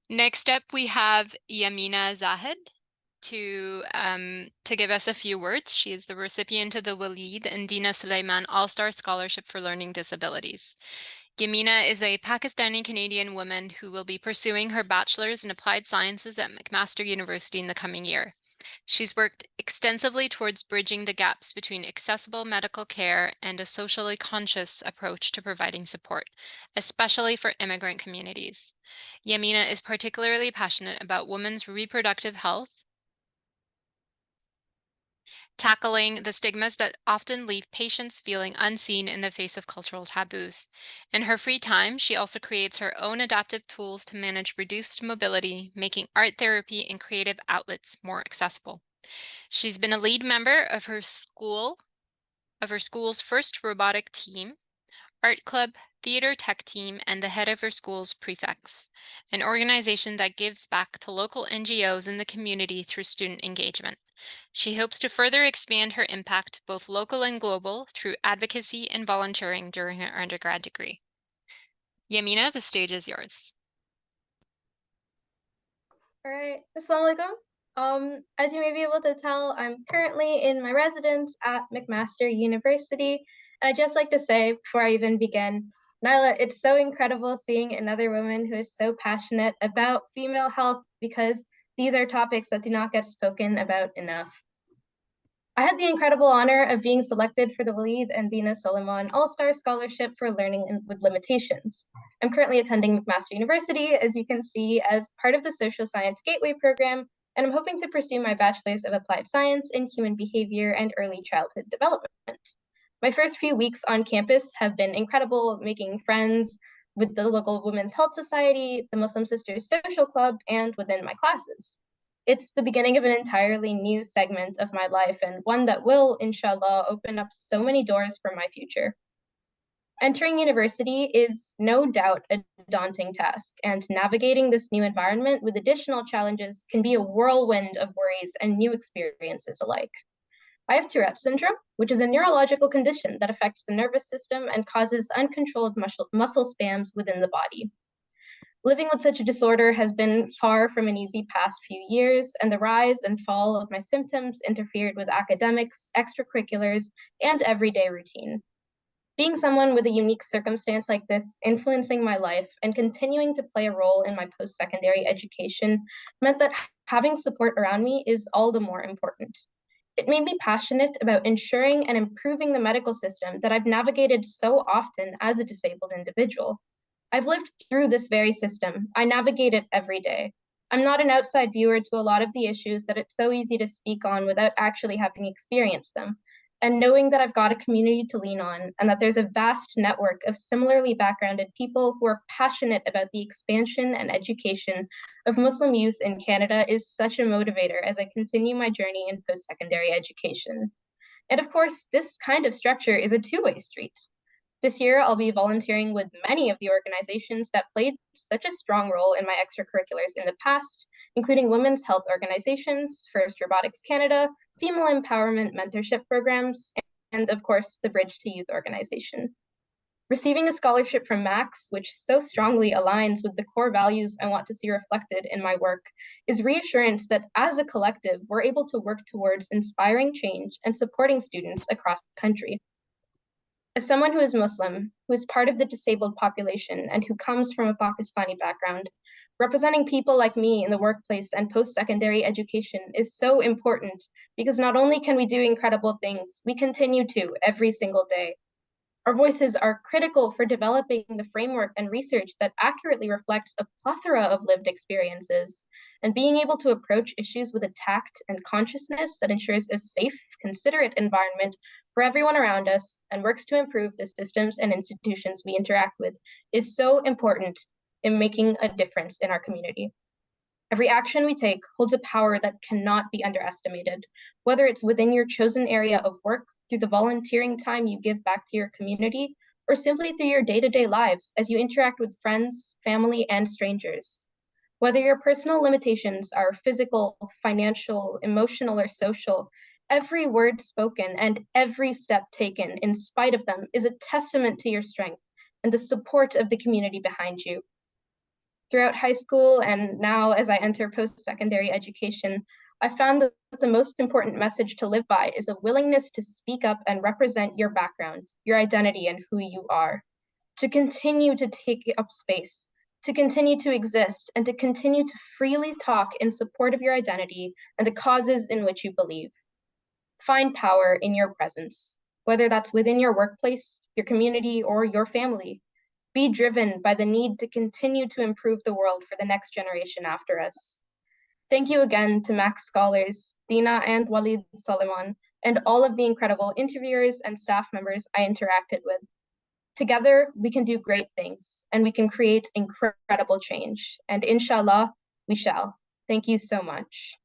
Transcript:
Next up, we have Yameena Zahid to give us a few words. She is the recipient of the Walied and Deena Soliman All-Star Scholarship for Learning Disabilities. Yameena is a Pakistani-Canadian woman who will be pursuing her Bachelors in Applied Sciences at McMaster University in the coming year. She's worked extensively towards bridging the gaps between accessible medical care and a socially conscious approach to providing support, especially for immigrant communities. Yameena is particularly passionate about women's reproductive health, tackling the stigmas that often leave patients feeling unseen in the face of cultural taboos. In her free time, she also creates her own adaptive tools to manage reduced mobility, making art therapy and creative outlets more accessible. She's been a lead member of her school's FIRST Robotic Team, art club, theater tech team, and the head of her school's Prefects, an organization that gives back to local NGOs in the community through student engagement. She hopes to further expand her impact, both local and global, through advocacy and volunteering during her undergrad degree. Yameena, the stage is yours. All right, assalamu alaikum. As you may be able to tell, I'm currently in my residence at McMaster University. And I'd just like to say, before I even begin, Nyla, it's so incredible seeing another woman who is so passionate about female health because these are topics that do not get spoken about enough. I had the incredible honor of being selected for the Walied and Deena Soliman All-Star Scholarship for Learning with Limitations. I'm currently attending McMaster University, as you can see, as part of the Social Science Gateway program, and I'm hoping to pursue my Bachelors of Applied Science in Human Behavior and Early Childhood Development. My first few weeks on campus have been incredible, making friends with the local Women's Health Society, the Muslim Sisters Social Club, and within my classes. It's the beginning of an entirely new segment of my life and one that will, inshallah, open up so many doors for my future. Entering university is no doubt a daunting task, and navigating this new environment with additional challenges can be a whirlwind of worries and new experiences alike. I have Tourette syndrome, which is a neurological condition that affects the nervous system and causes uncontrolled muscle spasms within the body. Living with such a disorder has been far from an easy past few years, and the rise and fall of my symptoms interfered with academics, extracurriculars, and everyday routine. Being someone with a unique circumstance like this influencing my life and continuing to play a role in my post-secondary education meant that having support around me is all the more important. It made me passionate about ensuring and improving the medical system that I've navigated so often as a disabled individual. I've lived through this very system. I navigate it every day. I'm not an outside viewer to a lot of the issues that it's so easy to speak on without actually having experienced them. And knowing that I've got a community to lean on and that there's a vast network of similarly backgrounded people who are passionate about the expansion and education of Muslim youth in Canada is such a motivator as I continue my journey in post-secondary education. And of course, this kind of structure is a two-way street. This year, I'll be volunteering with many of the organizations that played such a strong role in my extracurriculars in the past, including women's health organizations, FIRST Robotics Canada, female empowerment mentorship programs, and of course, the Bridge to Youth organization. Receiving a scholarship from Max, which so strongly aligns with the core values I want to see reflected in my work, is reassurance that as a collective, we're able to work towards inspiring change and supporting students across the country. As someone who is Muslim, who is part of the disabled population, and who comes from a Pakistani background, representing people like me in the workplace and post-secondary education is so important because not only can we do incredible things, we continue to every single day. Our voices are critical for developing the framework and research that accurately reflects a plethora of lived experiences, and being able to approach issues with a tact and consciousness that ensures a safe, considerate environment for everyone around us and works to improve the systems and institutions we interact with is so important in making a difference in our community. Every action we take holds a power that cannot be underestimated, whether it's within your chosen area of work, through the volunteering time you give back to your community, or simply through your day-to-day lives as you interact with friends, family, and strangers. Whether your personal limitations are physical, financial, emotional, or social, every word spoken and every step taken in spite of them is a testament to your strength and the support of the community behind you. Throughout high school and now as I enter post-secondary education, I found that the most important message to live by is a willingness to speak up and represent your background, your identity, and who you are, to continue to take up space, to continue to exist, and to continue to freely talk in support of your identity and the causes in which you believe. Find power in your presence, whether that's within your workplace, your community, or your family. Be driven by the need to continue to improve the world for the next generation after us. Thank you again to Max scholars, Deena and Walied Soliman, and all of the incredible interviewers and staff members I interacted with. Together, we can do great things and we can create incredible change. And inshallah, we shall. Thank you so much.